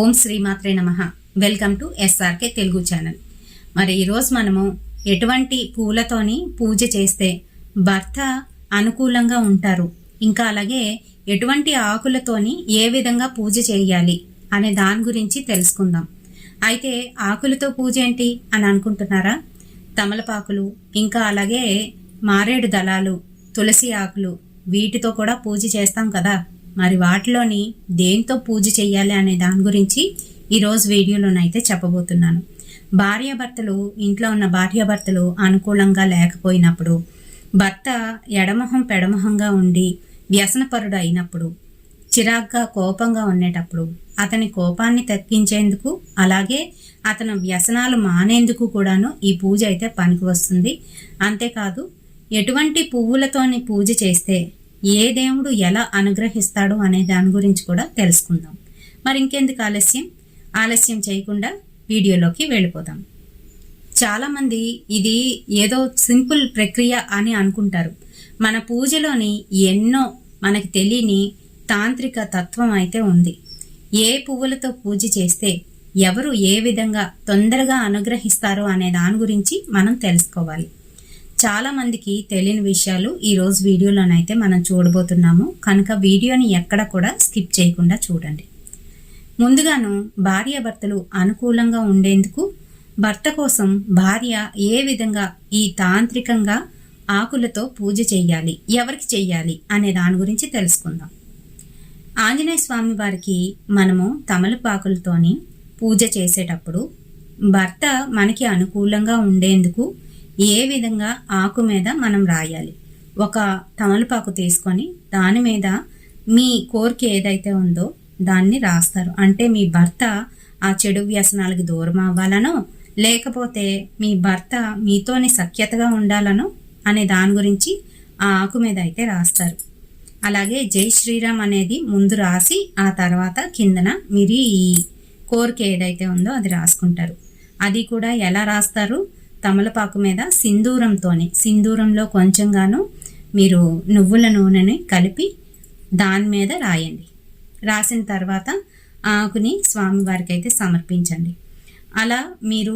ఓం శ్రీమాత్రే నమః. Welcome to SRK Telugu channel. మరి ఈరోజు మనము ఎటువంటి పూలతోని పూజ చేస్తే భర్త అనుకూలంగా ఉంటారు, ఇంకా అలాగే ఎటువంటి ఆకులతోని ఏ విధంగా పూజ చేయాలి అనే దాని గురించి తెలుసుకుందాం. అయితే ఆకులతో పూజ ఏంటి అని అనుకుంటున్నారా? తమలపాకులు, ఇంకా అలాగే మారేడు దళాలు, తులసి ఆకులు, వీటితో కూడా పూజ చేస్తాం కదా. మరి వాటిలోని దేంతో పూజ చేయాలి అనే దాని గురించి ఈరోజు వీడియోలోనైతే చెప్పబోతున్నాను. భార్యాభర్తలు, ఇంట్లో ఉన్న భార్యాభర్తలు అనుకూలంగా లేకపోయినప్పుడు, భర్త ఎడమొహం పెడమొహంగా ఉండి వ్యసనపరుడు అయినప్పుడు, చిరాగ్గా కోపంగా ఉండేటప్పుడు అతని కోపాన్ని తగ్గించేందుకు, అలాగే అతని వ్యసనాలు మానేందుకు కూడాను ఈ పూజ అయితే పనికి వస్తుంది. అంతేకాదు, ఎటువంటి పువ్వులతోని పూజ చేస్తే ఏ దేవుడు ఎలా అనుగ్రహిస్తాడు అనే దాని గురించి కూడా తెలుసుకుందాం. మరి ఇంకెందుకు ఆలస్యం చేయకుండా వీడియోలోకి వెళ్ళిపోదాం. చాలామంది ఇది ఏదో సింపుల్ ప్రక్రియ అని అనుకుంటారు. మన పూజలోని ఎన్నో మనకి తెలియని తాంత్రిక తత్వం అయితే ఉంది. ఏ పువ్వులతో పూజ చేస్తే ఎవరు ఏ విధంగా తొందరగా అనుగ్రహిస్తారో అనే దాని గురించి మనం తెలుసుకోవాలి. చాలా మందికి తెలియని విషయాలు ఈరోజు వీడియోలోనైతే మనం చూడబోతున్నాము కనుక వీడియోని ఎక్కడ కూడా స్కిప్ చేయకుండా చూడండి. ముందుగాను భార్యాభర్తలు అనుకూలంగా ఉండేందుకు భర్త కోసం భార్య ఏ విధంగా ఈ తాంత్రికంగా ఆకులతో పూజ చెయ్యాలి, ఎవరికి చెయ్యాలి అనే దాని గురించి తెలుసుకుందాం. ఆంజనేయ స్వామి వారికి మనము తమలపాకులతోని పూజ చేసేటప్పుడు భర్త మనకి అనుకూలంగా ఉండేందుకు ఏ విధంగా ఆకు మీద మనం రాయాలి. ఒక తమలపాకు తీసుకొని దాని మీద మీ కోరిక ఏదైతే ఉందో దాన్ని రాస్తారు. అంటే మీ భర్త ఆ చెడు వ్యసనాలకు దూరం అవ్వాలనో, లేకపోతే మీ భర్త మీతోని సఖ్యతగా ఉండాలనో అనే దాని గురించి ఆ ఆకు మీద అయితే రాస్తారు. అలాగే జై శ్రీరామ్ అనేది ముందు రాసి ఆ తర్వాత కిందన మీరు ఈ కోరిక ఏదైతే ఉందో అది రాసుకుంటారు. అది కూడా ఎలా రాస్తారు? తమలపాకు మీద సింధూరంలో కొంచెంగాను మీరు నువ్వుల నూనెని కలిపి దాని మీద రాయండి. రాసిన తర్వాత ఆకుని స్వామివారికి అయితే సమర్పించండి. అలా మీరు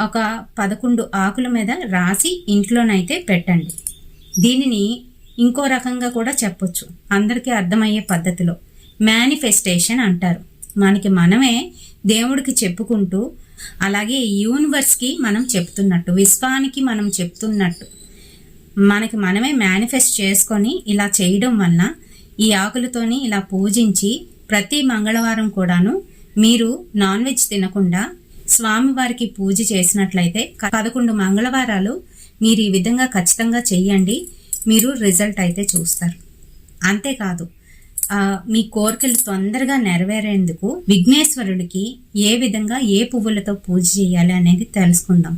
ఒక 11 ఆకుల మీద రాసి ఇంట్లోనైతే పెట్టండి. దీనిని ఇంకో రకంగా కూడా చెప్పొచ్చు, అందరికీ అర్థమయ్యే పద్ధతిలో మేనిఫెస్టేషన్ అంటారు. మనకి మనమే దేవుడికి చెప్పుకుంటూ, అలాగే యూనివర్స్కి మనం చెప్తున్నట్టు, విశ్వానికి మనం చెప్తున్నట్టు మనకి మనమే మేనిఫెస్ట్ చేసుకొని ఇలా చేయడం వలన ఈ ఆకులతోని ఇలా పూజించి ప్రతి మంగళవారం కూడాను మీరు నాన్ వెజ్ తినకుండా స్వామివారికి పూజ చేసినట్లయితే 11 మంగళవారాలు మీరు ఈ విధంగా ఖచ్చితంగా చెయ్యండి. మీరు రిజల్ట్ అయితే చూస్తారు. అంతేకాదు, మీ కోరికలు తొందరగా నెరవేరేందుకు విఘ్నేశ్వరుడికి ఏ విధంగా ఏ పువ్వులతో పూజ చేయాలి అనేది తెలుసుకుందాం.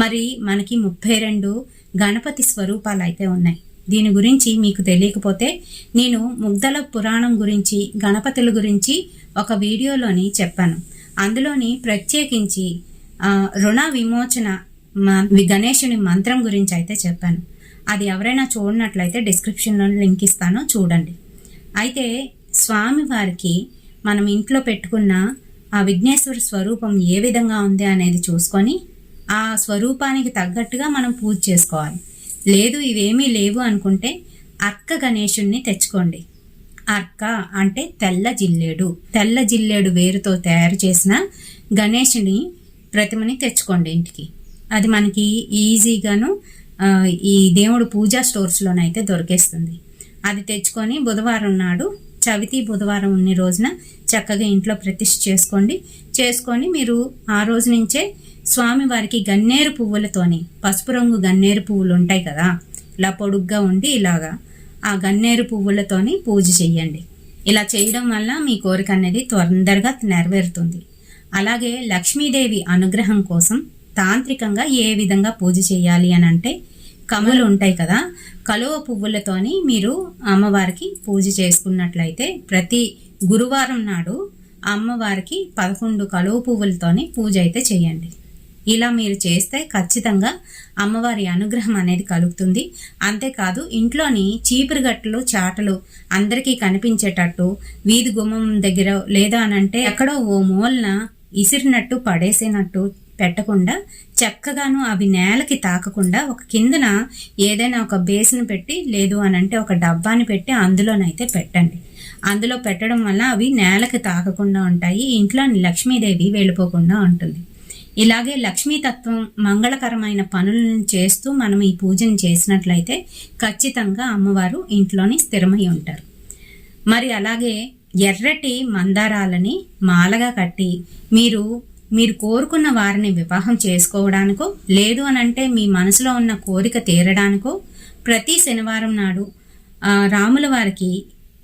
మరి మనకి 32 గణపతి స్వరూపాలు అయితే ఉన్నాయి. దీని గురించి మీకు తెలియకపోతే నేను ముగ్ధల పురాణం గురించి, గణపతుల గురించి ఒక వీడియోలోని చెప్పాను. అందులోని ప్రత్యేకించి రుణ విమోచన గణేశుని మంత్రం గురించి అయితే చెప్పాను. అది ఎవరైనా చూడనట్లయితే డిస్క్రిప్షన్లో లింక్ ఇస్తాను, చూడండి. అయితే స్వామివారికి మనం ఇంట్లో పెట్టుకున్న ఆ విఘ్నేశ్వర స్వరూపం ఏ విధంగా ఉంది అనేది చూసుకొని ఆ స్వరూపానికి తగ్గట్టుగా మనం పూజ చేసుకోవాలి. లేదు ఇవేమీ లేవు అనుకుంటే అర్క గణేశుణ్ణి తెచ్చుకోండి. అర్క అంటే తెల్ల జిల్లేడు వేరుతో తయారు చేసిన గణేశుని ప్రతిమని తెచ్చుకోండి ఇంటికి. అది మనకి ఈజీగాను ఈ దేవుడు పూజా స్టోర్స్లోనైతే దొరికేస్తుంది. అది తెచ్చుకొని బుధవారం నాడు, చవితి బుధవారం ఉన్న రోజున చక్కగా ఇంట్లో ప్రతిష్ఠ చేసుకొని మీరు ఆ రోజు నుంచే స్వామివారికి గన్నేరు పువ్వులతోని, పసుపు రంగు గన్నేరు పువ్వులు ఉంటాయి కదా, ఇలా పొడుగ్గా ఉండి ఇలాగా ఆ గన్నేరు పువ్వులతోని పూజ చెయ్యండి. ఇలా చేయడం వల్ల మీ కోరిక అనేది తొందరగా నెరవేరుతుంది. అలాగే లక్ష్మీదేవి అనుగ్రహం కోసం తాంత్రికంగా ఏ విధంగా పూజ చేయాలి అని అంటే, కమలు ఉంటాయి కదా, కలువ పువ్వులతోని మీరు అమ్మవారికి పూజ చేసుకున్నట్లయితే ప్రతి గురువారం నాడు అమ్మవారికి 11 కలువ పువ్వులతోని పూజ అయితే చేయండి. ఇలా మీరు చేస్తే ఖచ్చితంగా అమ్మవారి అనుగ్రహం అనేది కలుగుతుంది. అంతేకాదు ఇంట్లోని చీపురు గట్టలు చాటలు అందరికీ కనిపించేటట్టు వీధి గుమ్మం దగ్గర లేదా అనంటే ఎక్కడో ఓ మూలన ఇసిరినట్టు పడేసేనట్టు పెట్టకుండా చక్కగాను అవి నేలకి తాకకుండా ఒక కిందన ఏదైనా ఒక బేసిన్ పెట్టి లేదు అనంటే ఒక డబ్బాని పెట్టి అందులోనైతే పెట్టండి. అందులో పెట్టడం వల్ల అవి నేలకి తాకకుండా ఉంటాయి, ఇంట్లో లక్ష్మీదేవి వెళ్ళిపోకుండా ఉంటుంది. ఇలాగే లక్ష్మీతత్వం మంగళకరమైన పనులను చేస్తూ మనం ఈ పూజను చేసినట్లయితే ఖచ్చితంగా అమ్మవారు ఇంట్లోని స్థిరమై ఉంటారు. మరి అలాగే ఎర్రటి మందారాలని మాలగా కట్టి మీరు కోరుకున్న వారిని వివాహం చేసుకోవడానికో లేదు అనంటే మీ మనసులో ఉన్న కోరిక తీరడానికో ప్రతి శనివారం నాడు రాముల వారికి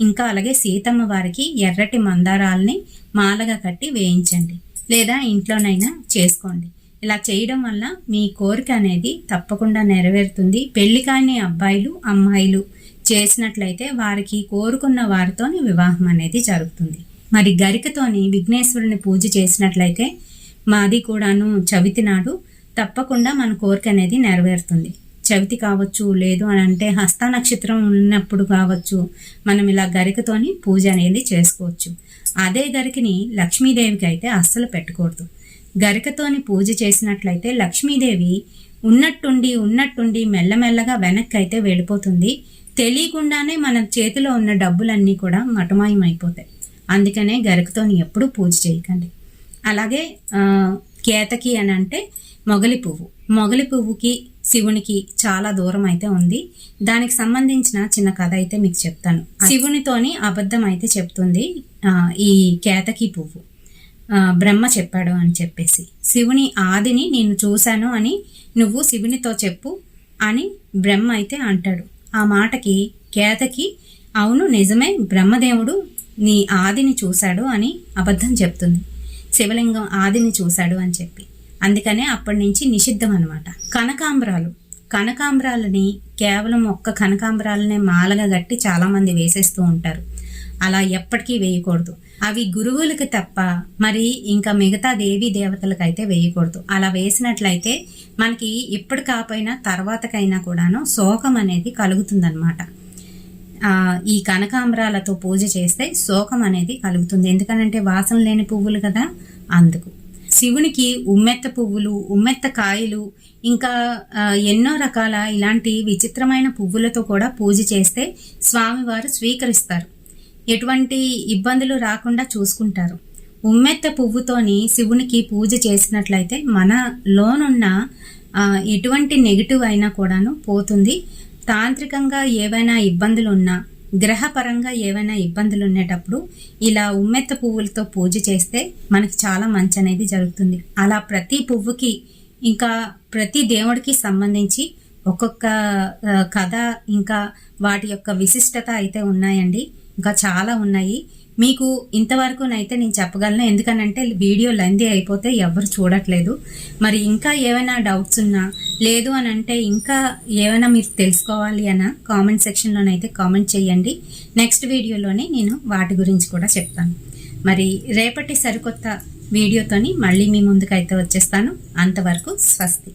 ఇంకా అలాగే సీతమ్మ వారికి ఎర్రటి మందారాలని మాలగా కట్టి వేయించండి, లేదా ఇంట్లోనైనా చేసుకోండి. ఇలా చేయడం వల్ల మీ కోరిక అనేది తప్పకుండా నెరవేరుతుంది. పెళ్లి కాని అబ్బాయిలు అమ్మాయిలు చేసినట్లయితే వారికి కోరుకున్న వారితోని వివాహం అనేది జరుగుతుంది. మరి గరికతోని విఘ్నేశ్వరుని పూజ చేసినట్లయితే మాది కూడాను చవితి నాడు తప్పకుండా మన కోరిక అనేది నెరవేరుతుంది. చవితి కావచ్చు, లేదు అని అంటే హస్త నక్షత్రం ఉన్నప్పుడు కావచ్చు, మనం ఇలా గరికతోని పూజ అనేది చేసుకోవచ్చు. అదే గరికని లక్ష్మీదేవికి అయితే అస్సలు పెట్టకూడదు. గరికతోని పూజ చేసినట్లయితే లక్ష్మీదేవి ఉన్నట్టుండి మెల్లమెల్లగా వెనక్కి అయితే వెళ్ళిపోతుంది. తెలియకుండానే మన చేతిలో ఉన్న డబ్బులన్నీ కూడా మటమాయం అయిపోతాయి. అందుకనే గరికతోని ఎప్పుడు పూజ చేయకండి. అలాగే కేతకి అని అంటే మొగలి పువ్వుకి శివునికి చాలా దూరం అయితే ఉంది. దానికి సంబంధించిన చిన్న కథ అయితే మీకు చెప్తాను. శివునితోని అబద్ధం అయితే చెప్తుంది ఈ కేతకి పువ్వు. బ్రహ్మ చెప్పాడు అని చెప్పేసి శివుని ఆదిని నేను చూశాను అని నువ్వు శివునితో చెప్పు అని బ్రహ్మ అయితే అంటాడు. ఆ మాటకి కేతకి అవును నిజమే, బ్రహ్మదేవుడు నీ ఆదిని చూశాడు అని అబద్ధం చెప్తుంది. శివలింగం ఆదిని చూశాడు అని చెప్పి. అందుకనే అప్పటి నుంచి నిషిద్ధం అనమాట. కనకాంబరాలని కేవలం ఒక్క కనకాంబరాలనే మాలగా గట్టి చాలా మంది వేసేస్తూ ఉంటారు. అలా ఎప్పటికీ వేయకూడదు. అవి గురువులకి తప్ప మరి ఇంకా మిగతా దేవీ దేవతలకైతే వేయకూడదు. అలా వేసినట్లయితే మనకి ఇప్పుడు కాకపోయినా తర్వాతకైనా కూడాను శోకం అనేది కలుగుతుందన్నమాట. ఈ కనకాంబరాలతో పూజ చేస్తే శోకం అనేది కలుగుతుంది. ఎందుకనంటే వాసన లేని పువ్వులు కదా, అందుకు. శివునికి ఉమ్మెత్త పువ్వులు, ఉమ్మెత్త కాయలు, ఇంకా ఎన్నో రకాల ఇలాంటి విచిత్రమైన పువ్వులతో కూడా పూజ చేస్తే స్వామివారు స్వీకరిస్తారు. ఎటువంటి ఇబ్బందులు రాకుండా చూసుకుంటారు. ఉమ్మెత్త పువ్వుతోని శివునికి పూజ చేసినట్లయితే మనలోనున్న ఎటువంటి నెగిటివ్ అయినా కూడాను పోతుంది. తాంత్రికంగా ఏవైనా ఇబ్బందులు ఉన్నా, గ్రహపరంగా ఏవైనా ఇబ్బందులు ఉండేటప్పుడు ఇలా ఉమ్మెత్త పువ్వులతో పూజ చేస్తే మనకి చాలా మంచి అనేది జరుగుతుంది. అలా ప్రతి పువ్వుకి ఇంకా ప్రతి దేవుడికి సంబంధించి ఒక్కొక్క కథ ఇంకా వాటి యొక్క విశిష్టత అయితే ఉన్నాయండి. ఇంకా చాలా ఉన్నాయి. మీకు ఇంతవరకునైతే నేను చెప్పగలను, ఎందుకనంటే వీడియో లెంతీ అయిపోతే ఎవరు చూడట్లేదు. మరి ఇంకా ఏమైనా డౌట్స్ ఉన్నా లేదు అని అంటే ఇంకా ఏమైనా మీరు తెలుసుకోవాలి అన్న కామెంట్ సెక్షన్లోనైతే కామెంట్ చేయండి. నెక్స్ట్ వీడియోలోనే నేను వాటి గురించి కూడా చెప్తాను. మరి రేపటి సరికొత్త వీడియోతోని మళ్ళీ మీ ముందుకైతే వచ్చేస్తాను. అంతవరకు స్వస్తి.